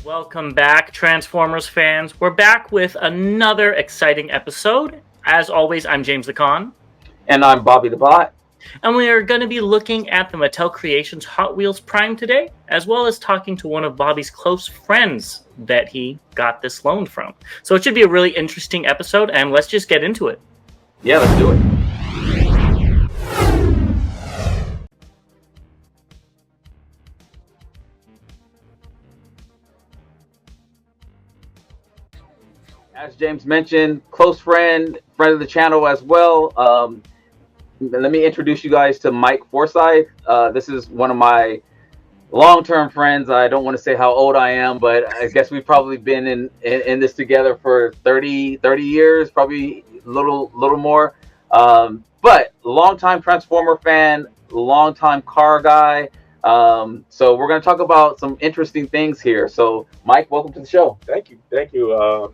Welcome back, Transformers fans. We're back with another exciting episode. As always, I'm James the Con. And I'm Bobby the Bot. And we are going to be looking at the Mattel Creations Hotwheels Prime today, as well as talking to one of Bobby's close friends that he got this loan from. So it should be a really interesting episode, and let's just get into it. Yeah, let's do it. As James mentioned, close friend of the channel as well. Let me introduce you guys to Mike Forsyth. This is one of my long-term friends. I don't want to say how old I am, but I guess we've probably been in this together for 30 years, probably a little more. But long-time Transformer fan, long-time car guy. So we're going to talk about some interesting things here. So Mike, welcome to the show. Thank you.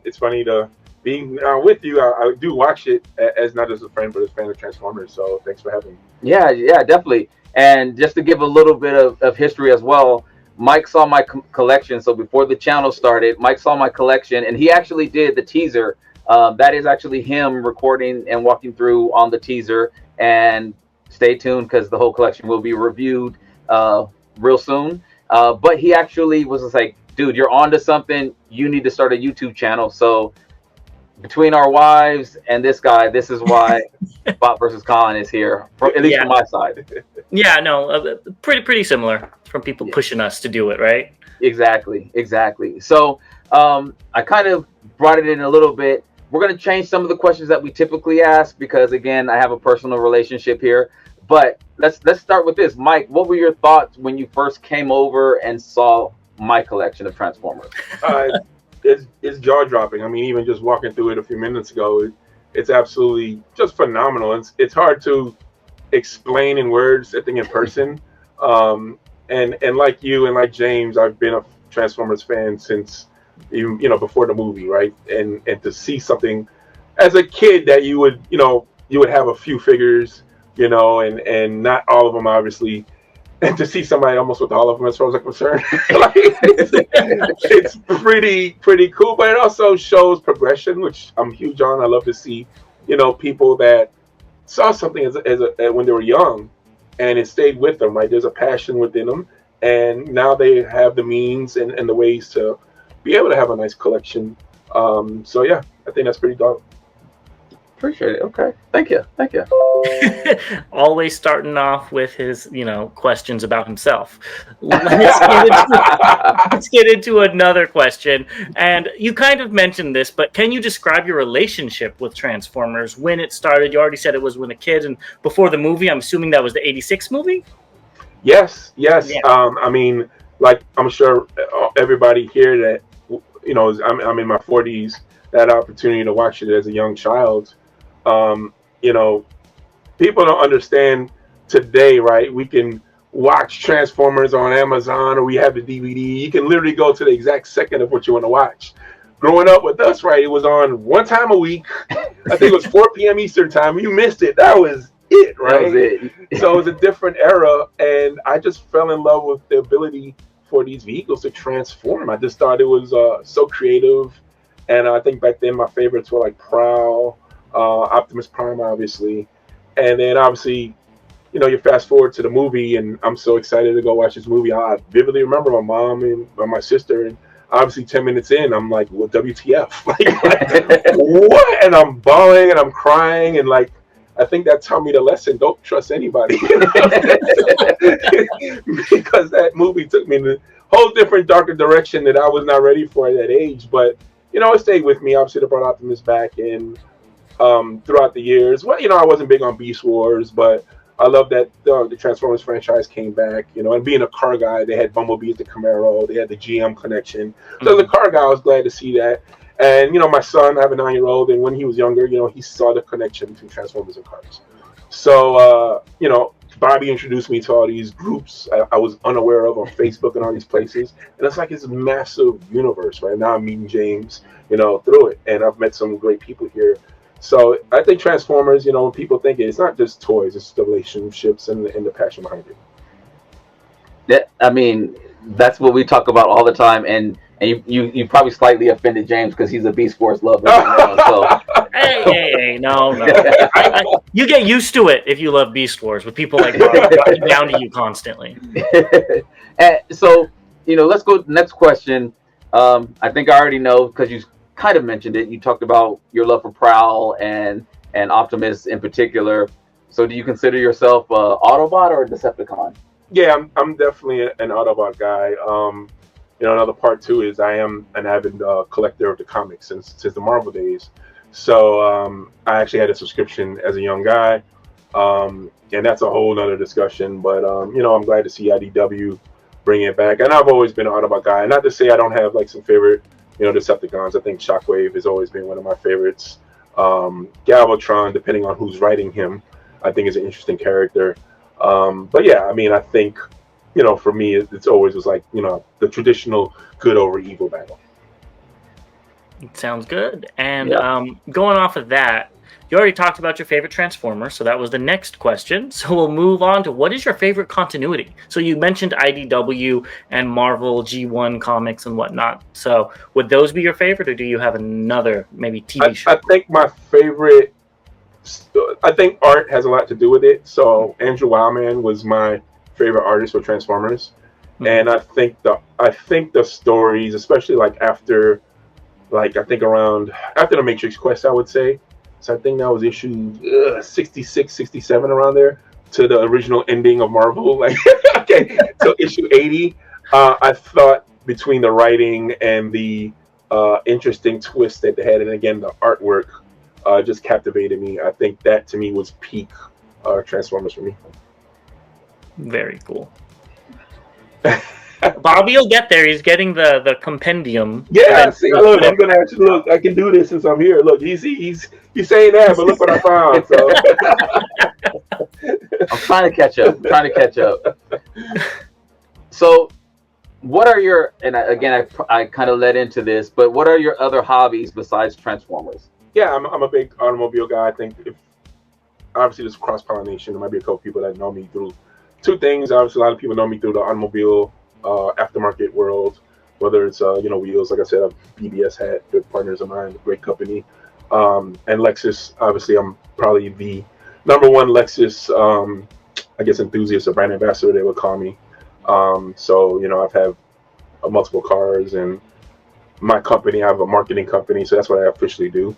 It's funny to be with you. I do watch it as not as a friend, but as a fan of Transformers. So thanks for having me. Yeah, definitely. And just to give a little bit of history as well, Mike saw my collection. So before the channel started, Mike saw my collection, and he actually did the teaser. That is actually him recording and walking through on the teaser. And stay tuned because the whole collection will be reviewed real soon. But he actually was just like, dude, you're onto something. You need to start a YouTube channel. So between our wives and this guy, this is why Bot versus Con is here, at least from my side. Yeah, no, pretty similar from people pushing us to do it, right? Exactly. So I kind of brought it in a little bit. We're going to change some of the questions that we typically ask because, again, I have a personal relationship here. But let's start with this. Mike, what were your thoughts when you first came over and saw my collection of Transformers? It's jaw-dropping. I mean, even just walking through it a few minutes ago, it's absolutely just phenomenal. It's hard to explain in words, I think, in person. And like you and like James, I've been a Transformers fan since even before the movie, right? And to see something as a kid that you would have a few figures, and not all of them, obviously. And to see somebody almost with all of them, as far as I'm concerned, it's pretty cool. But it also shows progression, which I'm huge on. I love to see, people that saw something as when they were young, and it stayed with them. Right, there's a passion within them, and now they have the means and the ways to be able to have a nice collection. So yeah, I think that's pretty dope. Appreciate it. Okay, thank you. Always starting off with his, questions about himself. Let's get into another question. And you kind of mentioned this, but can you describe your relationship with Transformers when it started? You already said it was when a kid, and before the movie. I'm assuming that was the '86 movie. Yes. Yeah. I mean, like I'm sure everybody here that I'm in my 40s, that opportunity to watch it as a young child. People don't understand today, right? We can watch Transformers on Amazon, or we have the DVD. You can literally go to the exact second of what you want to watch. Growing up with us, right, it was on one time a week. I think it was 4 p.m. Eastern time. You missed it. That was it, right? That was it. So it was a different era, and I just fell in love with the ability for these vehicles to transform. I just thought it was so creative, and I think back then my favorites were like Prowl, Optimus Prime, obviously. And then obviously, you fast forward to the movie, and I'm so excited to go watch this movie. I vividly remember my mom and my sister, and obviously 10 minutes in, I'm like, well, WTF? like what? And I'm bawling and I'm crying, and like, I think that taught me the lesson: don't trust anybody. Because that movie took me in a whole different, darker direction that I was not ready for at that age. But it stayed with me. Obviously, they brought Optimus back in. Throughout the years. Well, I wasn't big on Beast Wars, but I love that the Transformers franchise came back, and being a car guy, they had Bumblebee at the Camaro, they had the GM connection. So as a car guy, I was glad to see that. And, my son, I have a 9-year-old, and when he was younger, he saw the connection between Transformers and cars. So, Bobby introduced me to all these groups I was unaware of on Facebook and all these places. And it's like this massive universe, right? Now I'm meeting James, through it. And I've met some great people here. So I think Transformers, when people think it's not just toys, it's the relationships and the passion behind it. Yeah, I mean, that's what we talk about all the time. And And you probably slightly offended James because he's a Beast Wars lover. So Hey, no. You get used to it if you love Beast Wars with people like Bob talking down to you constantly. And so, let's go to the next question. I think I already know because you kind of mentioned it. You talked about your love for Prowl and Optimus in particular. So, do you consider yourself a Autobot or a Decepticon? Yeah, I'm definitely an Autobot guy. Another part too is I am an avid collector of the comics since the Marvel days. So I actually had a subscription as a young guy, and that's a whole nother discussion. But I'm glad to see IDW bring it back. And I've always been an Autobot guy. Not to say I don't have like some favorite, Decepticons. I think Shockwave has always been one of my favorites. Galvatron, depending on who's writing him, I think is an interesting character. But yeah, I mean, I think, for me, it's always was like, the traditional good over evil battle. Sounds good. And going off of that, you already talked about your favorite Transformer, so that was the next question. So we'll move on to what is your favorite continuity? So you mentioned IDW and Marvel G1 comics and whatnot. So would those be your favorite, or do you have another maybe TV show? I think my favorite, I think art has a lot to do with it. So Andrew Wildman was my favorite artist for Transformers. Mm-hmm. And I think the stories, especially after the Matrix Quest, I would say. So I think that was issue 66, 67 around there to the original ending of Marvel. Okay, so issue 80. I thought between the writing and the interesting twist that they had, and again the artwork, just captivated me. I think that to me was peak Transformers for me. Very cool. Bobby will get there. He's getting the compendium. Yeah, see, look, I'm gonna actually look. I can do this since I'm here. Look, he's saying that, but look what I found. So. I'm trying to catch up. So, what are your? And I kind of led into this, but what are your other hobbies besides Transformers? Yeah, I'm a big automobile guy. I think obviously there's cross pollination. There might be a couple people that know me through two things. Obviously, a lot of people know me through the automobile aftermarket world, whether it's wheels. Like I said, BBS had good partners of mine, great company, and Lexus. Obviously, I'm probably the number one Lexus enthusiast or brand ambassador, they would call me. So I've had multiple cars, and my company, I have a marketing company, so that's what I officially do.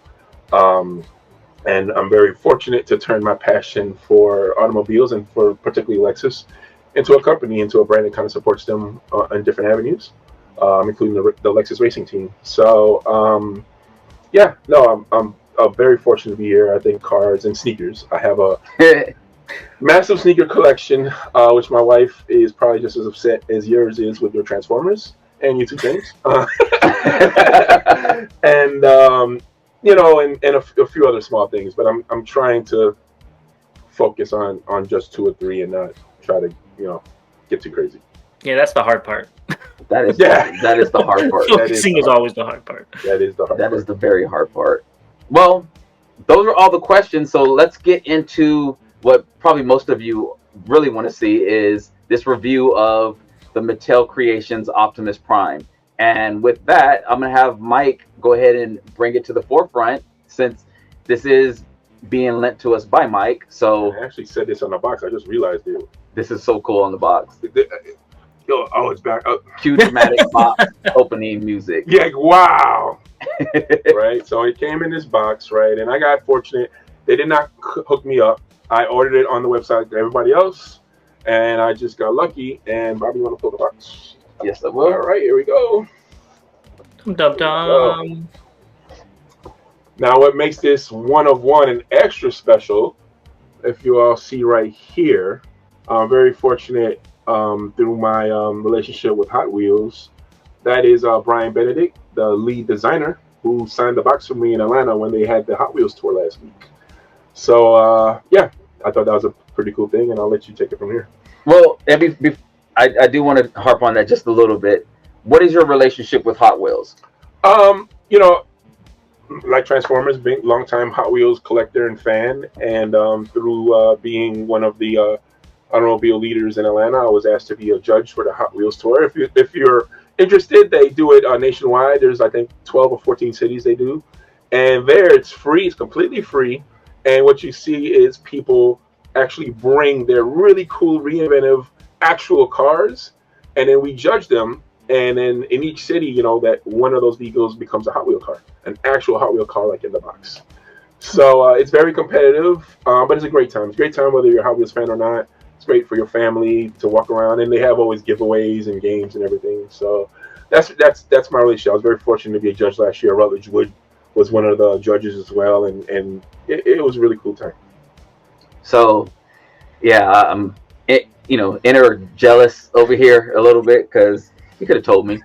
And I'm very fortunate to turn my passion for automobiles and for particularly Lexus into a company, into a brand that kind of supports them in different avenues, including the Lexus racing team. So, I'm very fortunate to be here. I think cars and sneakers. I have a massive sneaker collection, which my wife is probably just as upset as yours is with your Transformers and you two things. And and a few other small things, but I'm trying to focus on just two or three and not try to get too crazy. Yeah, that's the hard part. That is the hard part. Focusing is always the hard part. That is the hard part. That is the very hard part. Well, those are all the questions. So let's get into what probably most of you really want to see is this review of the Mattel Creations Optimus Prime. And with that, I'm going to have Mike go ahead and bring it to the forefront since this is being lent to us by Mike. So I actually said this on the box. I just realized it. This is so cool on the box. It's back up. Cue dramatic box opening music. Yeah, wow. Right, so it came in this box, right, and I got fortunate. They did not hook me up. I ordered it on the website like everybody else, and I just got lucky. And Bobby, you want to pull the box? Yes, I will. All right, here we go. Dum dum. Now, what makes this one of one and extra special, if you all see right here, I'm very fortunate through my relationship with Hot Wheels. That is Brian Benedict, the lead designer, who signed the box for me in Atlanta when they had the Hot Wheels tour last week. So, I thought that was a pretty cool thing, and I'll let you take it from here. Well, I do want to harp on that just a little bit. What is your relationship with Hot Wheels? Like Transformers, being longtime Hot Wheels collector and fan, and through being one of the automobile leaders in Atlanta, I was asked to be a judge for the Hot Wheels tour. If you're interested, they do it nationwide. There's I think 12 or 14 cities they do, and there it's free. It's completely free, and what you see is people actually bring their really cool, reinventive, actual cars, and then we judge them. And then in each city, you know, that one of those vehicles becomes a Hot Wheel car, an actual Hot Wheel car, like in the box. So it's very competitive, but it's a great time. It's a great time whether you're a Hot Wheels fan or not. It's great for your family to walk around, and they have always giveaways and games and everything. So that's my relationship. I was very fortunate to be a judge last year. Rutledge Wood was one of the judges as well, and it was a really cool time. So, yeah, inner jealous over here a little bit because you could have told me.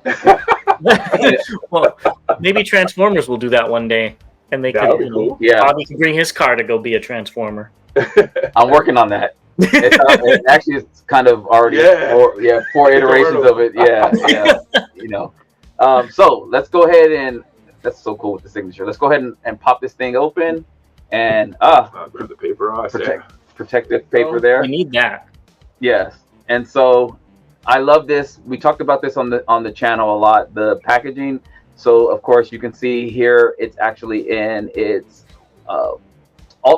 Well, maybe Transformers will do that one day, and they That would can, be cool. Yeah, Bobby can bring his car to go be a Transformer. I'm working on that. It's kind of already four iterations of it. Yeah. So let's go ahead and that's so cool with the signature. Let's go ahead and pop this thing open and Grab the paper off. protective paper there. We need that. Yes, and so I love this. We talked about this on the channel a lot. The packaging. So of course you can see here it's actually in its alt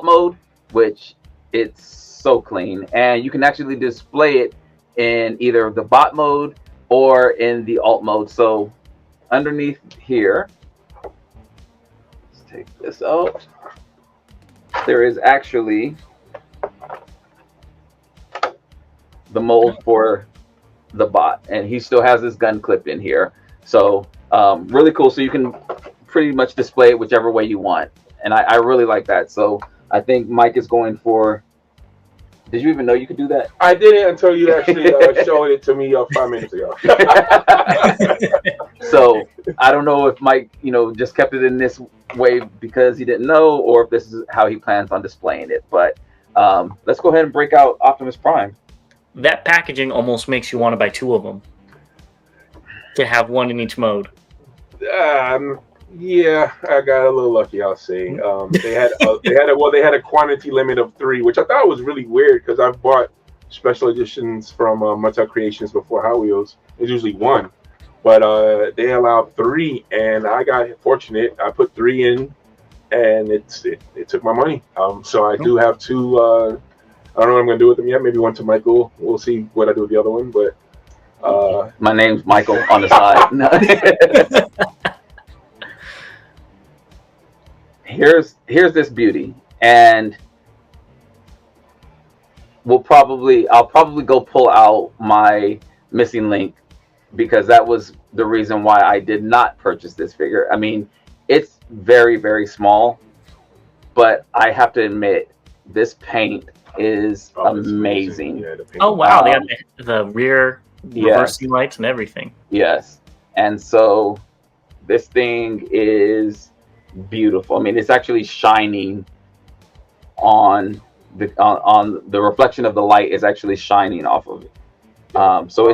mode, which it's so clean, and you can actually display it in either the bot mode or in the alt mode. So underneath here, let's take this out. There is actually the mold for the bot, and he still has his gun clip in here. So really cool. So you can pretty much display it whichever way you want, and I really like that. So I think Mike is going for. Did you even know you could do that? I didn't until you actually showed it to me 5 minutes ago. So I don't know if Mike, just kept it in this way because he didn't know, or if this is how he plans on displaying it. But let's go ahead and break out Optimus Prime. That packaging almost makes you want to buy two of them to have one in each mode. Yeah, I got a little lucky, I'll say. They had a quantity limit of 3, which I thought was really weird because I've bought special editions from Mattel Creations before Hot Wheels. It's usually 1, but they allowed 3, and I got fortunate. I put 3 in, and it took my money. So I do have 2. I don't know what I'm gonna do with them yet. Maybe one to Michael. We'll see what I do with the other one. But my name's Michael on the side. No. Here's this beauty, and I'll probably go pull out my missing link because that was the reason why I did not purchase this figure. I mean, it's very, very small, but I have to admit this paint is amazing. Yeah, Oh wow, they have the rear reversing lights and everything. Yes, and so this thing is beautiful. I mean, it's actually shining on the reflection of the light is actually shining off of it. So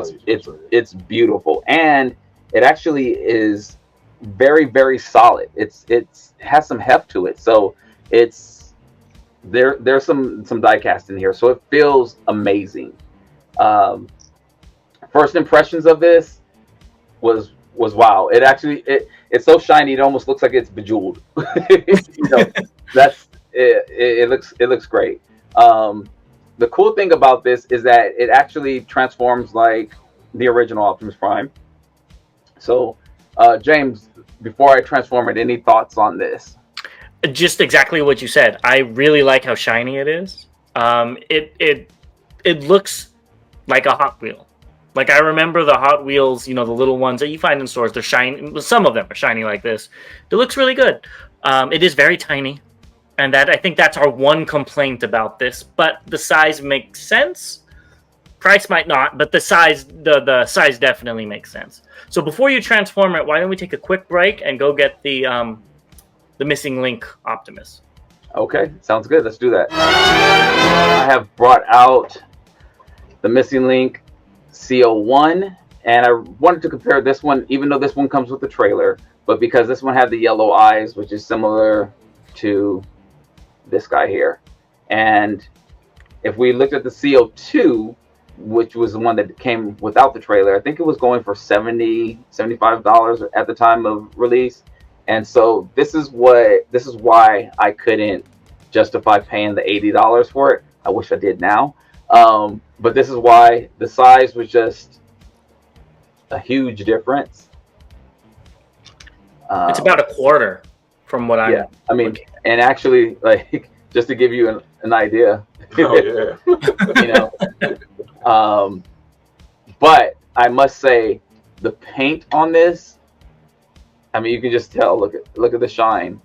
it's beautiful, and it actually is very, very solid. It has some heft to it, so there's some die cast in here, so it feels amazing. First impressions of this was wow. It's so shiny it almost looks like it's bejeweled. That's it looks great. The cool thing about this is that it actually transforms like the original Optimus Prime. So James, before I transform it, any thoughts on this? Just exactly what you said. I really like how shiny it is. It looks like a Hot Wheel. Like, I remember the Hot Wheels, the little ones that you find in stores. They're shiny. Some of them are shiny like this. It looks really good. It is very tiny. And I think that's our one complaint about this. But the size makes sense. Price might not, but the size definitely makes sense. So before you transform it, why don't we take a quick break and go get the missing link Optimus. Okay, sounds good. Let's do that. I have brought out the missing link CO1, and I wanted to compare this one, even though this one comes with the trailer, but because this one had the yellow eyes, which is similar to this guy here. And if we looked at the CO2, which was the one that came without the trailer. I think it was going for $75 at the time of release. And so this is why I couldn't justify paying the $80 for it. I wish I did now. But this is why the size was just a huge difference. It's about a quarter from what I'm. Yeah, I mean, and actually, like, just to give you an idea. Oh yeah. You know, but I must say, the paint on this, I mean, you can just tell. Look at the shine.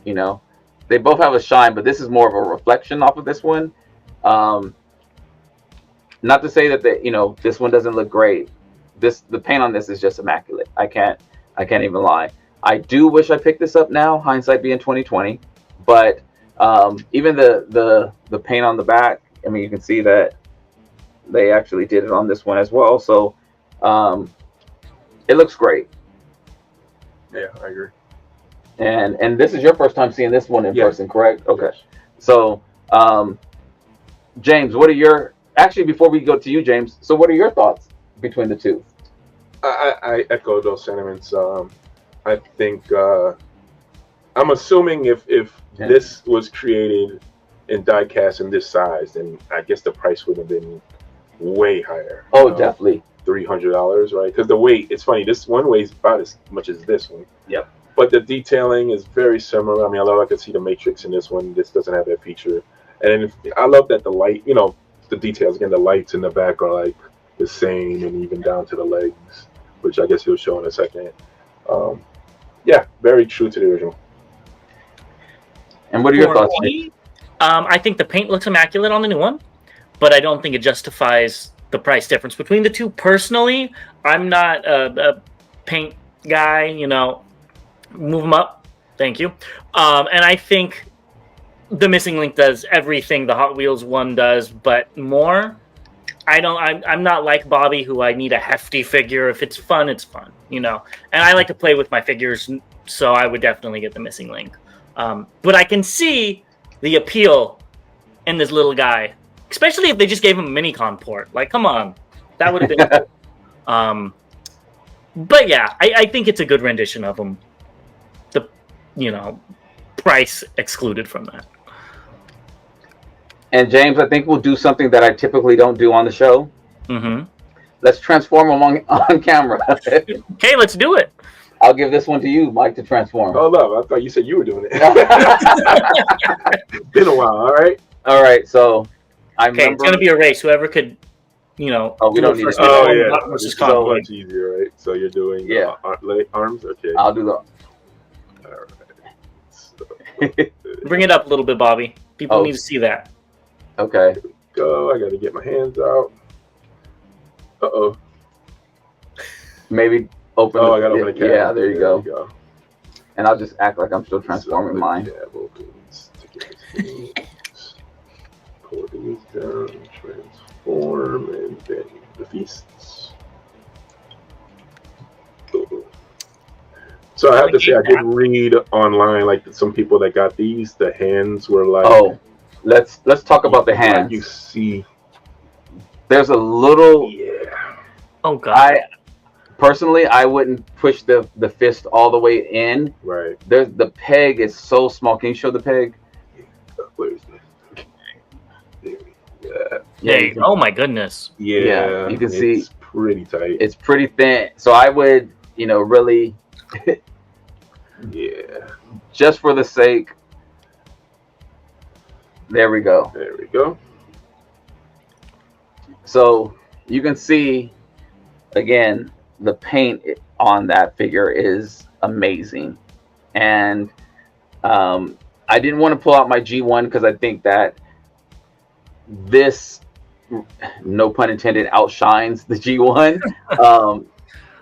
You know, they both have a shine, but this is more of a reflection off of this one. Not to say that this one doesn't look great. The paint on this is just immaculate. I can't even lie. I do wish I picked this up now, hindsight being 2020. But even the paint on the back, I mean, you can see that they actually did it on this one as well. So it looks great. Yeah, I agree. And this is your first time seeing this one in person, correct? Okay. Yes. So James, actually, before we go to you, James, so what are your thoughts between the two? I echo those sentiments. I think I'm assuming if this was created in die-cast in this size, then I guess the price would have been way higher. Oh, definitely. $300, right? Because the weight, it's funny, this one weighs about as much as this one. Yep. But the detailing is very similar. I mean, I could see the Matrix in this one. This doesn't have that feature. And I love that the light, the details, again, the lights in the back are like the same, and even down to the legs, which I guess he'll show in a second. Yeah, very true to the original. And what are your thoughts? I think the paint looks immaculate on the new one, but I don't think it justifies the price difference between the two. Personally, I'm not a paint guy, move them up. Thank you. And I think the Missing Link does everything the Hot Wheels one does, but more. I'm not like Bobby, who I need a hefty figure. If it's fun, it's fun, And I like to play with my figures, so I would definitely get the Missing Link. But I can see the appeal in this little guy, especially if they just gave him a Minicon port. Like, come on, that would have been cool. But yeah, I think it's a good rendition of him. The price excluded from that. And James, I think we'll do something that I typically don't do on the show. Mm-hmm. Let's transform them on camera. Okay, let's do it. I'll give this one to you, Mike, to transform. Oh, no, I thought you said you were doing it. Been a while, all right? All right, so Okay, it's going to be a race. Whoever could, Oh, we don't need first. to. Oh, yeah. Versus This is Convoy. much easier, right? So you're doing arms? Okay. I'll do the. All right. So, Bring it up a little bit, Bobby. People Oh. need to see that. Okay. go. I got to get my hands out. Uh-oh. Maybe open. Oh, I got to open the camera. Yeah, there you go. And I'll just act like I'm still transforming mine. Tab opens to get these things. Pull these down, transform, and then the feasts. So I have to say, I did read online, like some people that got these, the hands were like. Oh, let's talk about the hands. Like you see, there's a little. yeah. Oh God. Personally, I wouldn't push the fist all the way in. Right. The peg is so small. Can you show the peg? Where's this? Hey, oh my goodness. Yeah, you can it's see pretty tight. it's pretty thin. So I would, really, Yeah. just for the sake. There we go. There we go. So you can see, again, the paint on that figure is amazing. And I didn't want to pull out my G1 because I think that this, no pun intended, outshines the G1.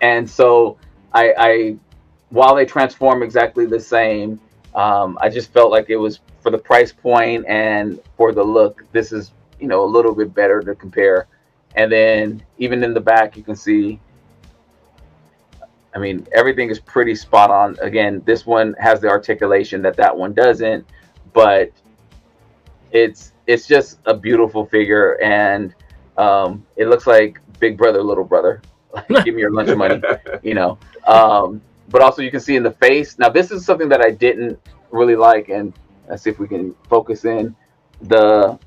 And so I while they transform exactly the same, I just felt like it was, for the price point and for the look, this is, a little bit better to compare. And then even in the back, you can see, I mean, everything is pretty spot on. Again, this one has the articulation that one doesn't, but it's just a beautiful figure. And It looks like big brother, little brother. Give me your lunch money, you know. But also you can see in the face. Now this is something that I didn't really like, and let's see if we can focus in the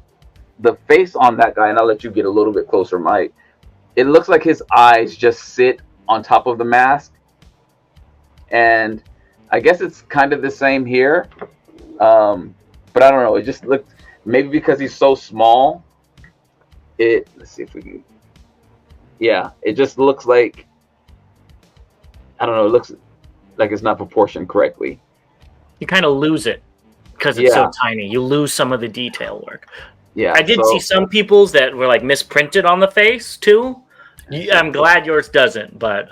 face on that guy, and I'll let you get a little bit closer, Mike. It looks like his eyes just sit on top of the mask, and I guess it's kind of the same here. But I don't know. It just looked, maybe because he's so small. Let's see if we can. Yeah, it just looks like, I don't know. It looks like it's not proportioned correctly. You kind of lose it because it's so tiny. You lose some of the detail work. Yeah, I did see some people's that were like misprinted on the face too. I'm glad yours doesn't, but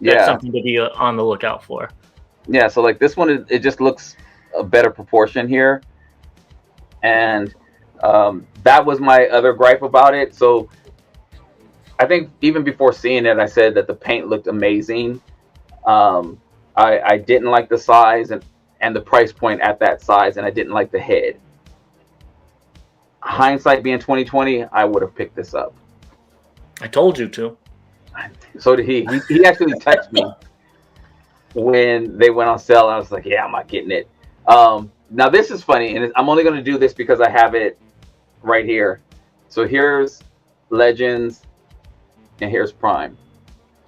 that's something to be on the lookout for. Yeah, so like this one, it just looks a better proportion here, and that was my other gripe about it. So I think even before seeing it, I said that the paint looked amazing. I didn't like the size and the price point at that size, and I didn't like the head. Hindsight being 2020, I would have picked this up. I told you to. So did he. He actually texted me when they went on sale, and I was like, yeah, I'm not getting it. Now this is funny, and I'm only going to do this because I have it right here. So here's Legends, and here's Prime.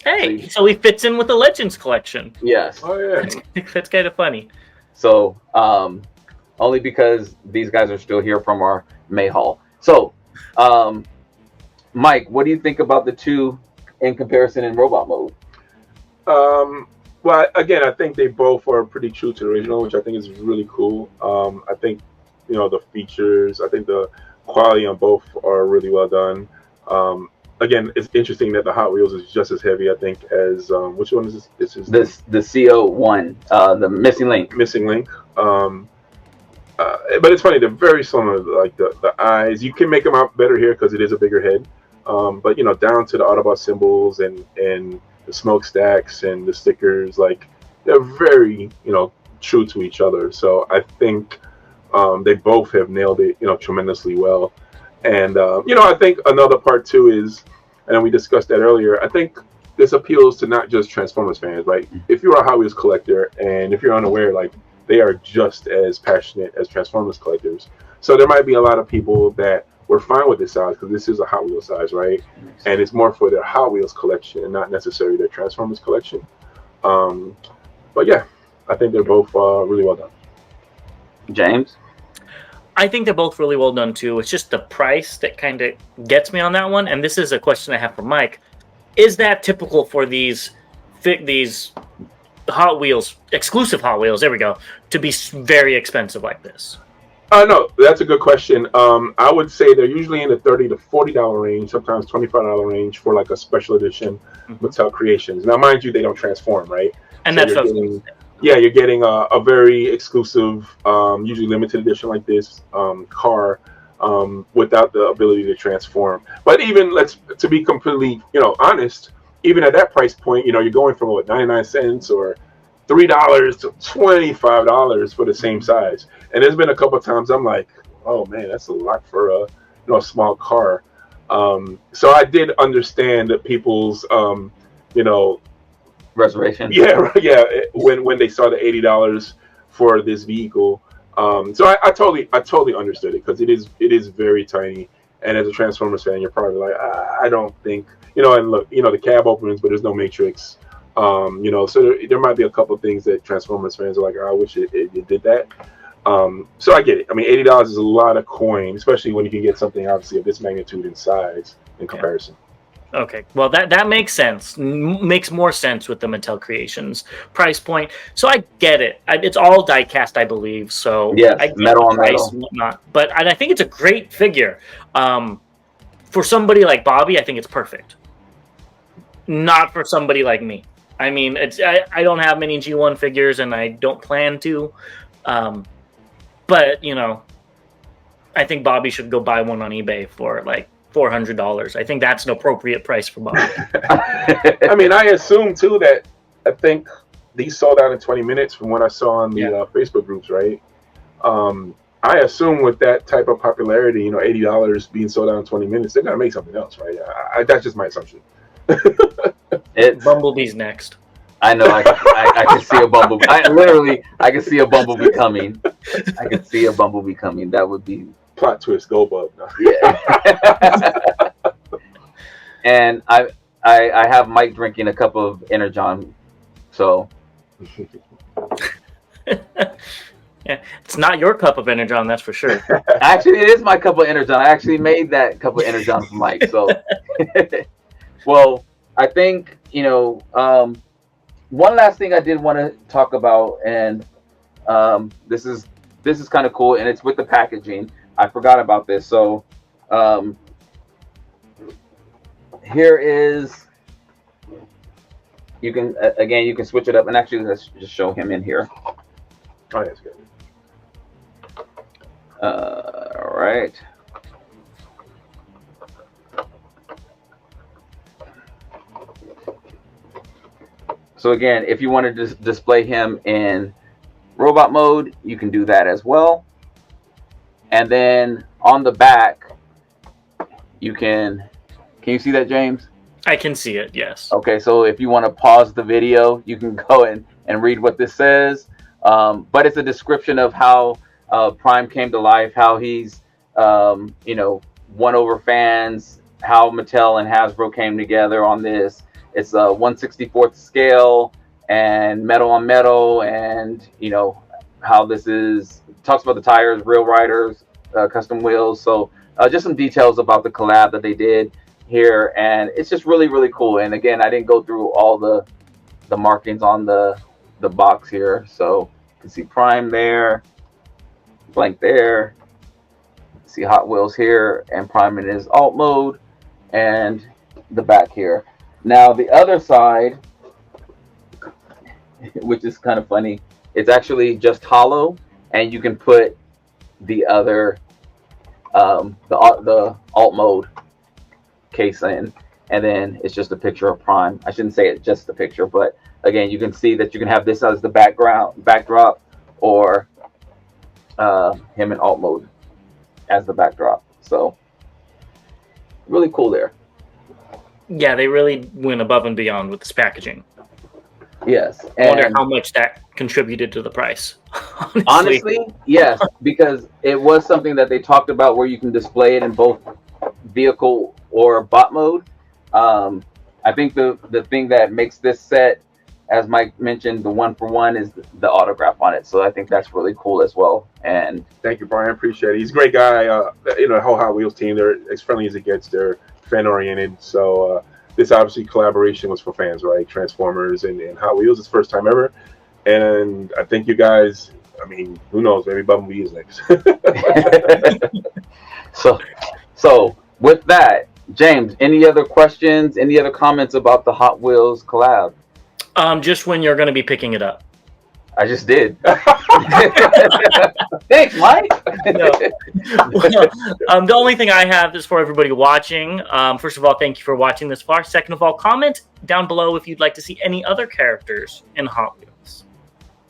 Hey, so he fits in with the Legends collection. Yes. Oh yeah. That's kind of funny. So only because these guys are still here from our May haul. So Mike, what do you think about the two in comparison in robot mode? Well, again, I think they both are pretty true to the original, which I think is really cool. I think, the features, I think the quality on both are really well done. Again, it's interesting that the Hot Wheels is just as heavy, I think, as which one is this? The CO1, the missing link. Missing link. But it's funny, they're very similar. Like the eyes, you can make them out better here because it is a bigger head. But down to the Autobot symbols and the smokestacks and the stickers, like they're very true to each other. So I think they both have nailed it tremendously well. And I think another part too is, and we discussed that earlier, I think this appeals to not just Transformers fans, right? If you're a Hot Wheels collector and if you're unaware, like they are just as passionate as Transformers collectors. So there might be a lot of people that were fine with this size because this is a Hot Wheels size, right? And it's more for their Hot Wheels collection and not necessarily their Transformers collection. But yeah, I think they're both really well done. James? I think they're both really well done too. It's just the price that kind of gets me on that one. And this is a question I have for Mike. Is that typical for these Hot Wheels, exclusive Hot Wheels, there we go, to be very expensive like this? No, that's a good question. I would say they're usually in the $30 to $40 range, sometimes $25 range for like a special edition Mattel Creations. Now, mind you, they don't transform, right? And so that's you're getting a very exclusive, usually limited edition like this car without the ability to transform. But even to be completely, honest, even at that price point, you're going from 99 cents or $3 to $25 for the same size. And there's been a couple of times I'm like, oh man, that's a lot for a small car. So I did understand that people's reservation. Yeah. When they saw the $80 for this vehicle, so I totally understood it because it is very tiny. And as a Transformers fan, you're probably like, I don't think And look, the cab opens, but there's no matrix. So there might be a couple of things that Transformers fans are like, I wish it did that. So I get it. I mean, $80 is a lot of coin, especially when you can get something obviously of this magnitude in size in comparison. Okay, well that makes sense. Makes more sense with the Mattel Creations price point. So I get it. It's all die cast, I believe. So yes, I get metal the on price metal. and whatnot. But I think it's a great figure. For somebody like Bobby, I think it's perfect. Not for somebody like me. I mean, I don't have many G1 figures, and I don't plan to. But I think Bobby should go buy one on eBay for like $400. I think that's an appropriate price for Bobby. I mean, I assume too that I think these sold out in 20 minutes from what I saw on the Facebook groups, right? I assume with that type of popularity, $80 being sold out in 20 minutes, they're gonna make something else, right? That's just my assumption. It's Bumblebee's next. I know I can see a bumblebee. I can see a bumblebee coming. I can see a bumblebee coming. That would be Plot twist, go bug. No. yeah. And I have Mike drinking a cup of Energon, so Yeah, it's not your cup of Energon, that's for sure. actually it is my cup of Energon. I actually made that cup of Energon for Mike. So, well, I think one last thing I did want to talk about, and this is kind of cool, and it's with the packaging. I forgot about this, so here is. You can you can switch it up, and actually let's just show him in here. Oh, that's good. All right. So again, if you want to display him in robot mode, you can do that as well. And then on the back, you can you see that, James? I can see it, yes. Okay, so if you want to pause the video, you can go and read what this says. But it's a description of how Prime came to life, how he's, won over fans, how Mattel and Hasbro came together on this. It's a 1/64th scale and metal on metal, and how this talks about the tires, real riders, custom wheels. So just some details about the collab that they did here, and it's just really, really cool. And again, I didn't go through all the markings on the box here, so you can see Prime there, blank there, see Hot Wheels here, and Prime in his alt mode, and the back here. Now the other side, which is kind of funny, it's actually just hollow, and you can put the other the alt mode case in, and then it's just a picture of Prime. I shouldn't say it's just a picture, but again, you can see that you can have this as the backdrop, or him in alt mode as the backdrop. So really cool there. Yeah, they really went above and beyond with this packaging. Yes. I wonder how much that contributed to the price. Honestly, yes, because it was something that they talked about where you can display it in both vehicle or bot mode. I think the thing that makes this set, as Mike mentioned, the 1-for-1 is the autograph on it. So I think that's really cool as well. And thank you, Brian. Appreciate it. He's a great guy. The whole Hot Wheels team, they're as friendly as it gets. They're fan oriented. So this obviously collaboration was for fans, right? Transformers and Hot Wheels. It's first time ever. And I think you guys, who knows? Maybe Bumblebee is next. So with that, James, any other questions? Any other comments about the Hot Wheels collab? Just when you're going to be picking it up. I just did. Thanks, Mike. No. The only thing I have is for everybody watching. First of all, thank you for watching this far. Second of all, comment down below if you'd like to see any other characters in Hot Wheels.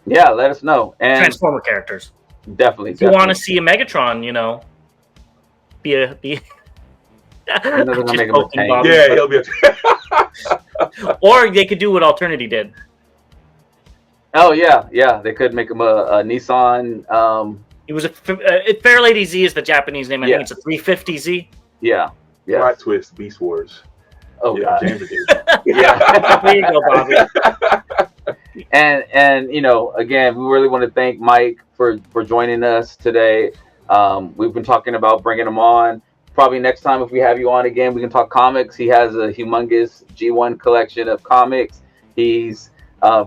Yeah, let us know. And Transformer characters. Definitely. If you want to see a Megatron, be yeah, he'll be. Or they could do what Alternity did. Oh yeah, they could make him a Nissan. It was a Fairlady Z is the Japanese name. I think it's a 350Z. Yeah. Plot twist, Beast Wars. Oh yeah, God. Yeah. There you go, Bobby. And again, we really want to thank Mike for joining us today. We've been talking about bringing him on. Probably next time, if we have you on again, we can talk comics. He has a humongous G1 collection of comics. He's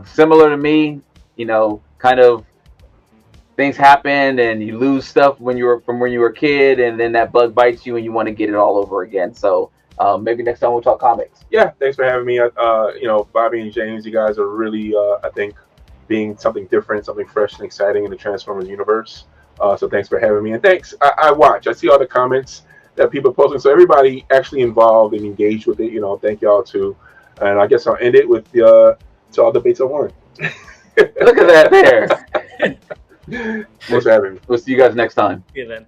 similar to me, kind of things happen and you lose stuff when you were a kid, and then that bug bites you and you want to get it all over again. So maybe next time we'll talk comics. Yeah, thanks for having me. Bobby and James, you guys are really, I think, being something different, something fresh and exciting in the Transformers universe. So thanks for having me. And thanks. I see all the comments that people are posting. So everybody actually involved and engaged with it. Thank y'all too. And I guess I'll end it with all debates are won. Look at that there. What's happening? We'll see you guys next time. See you then.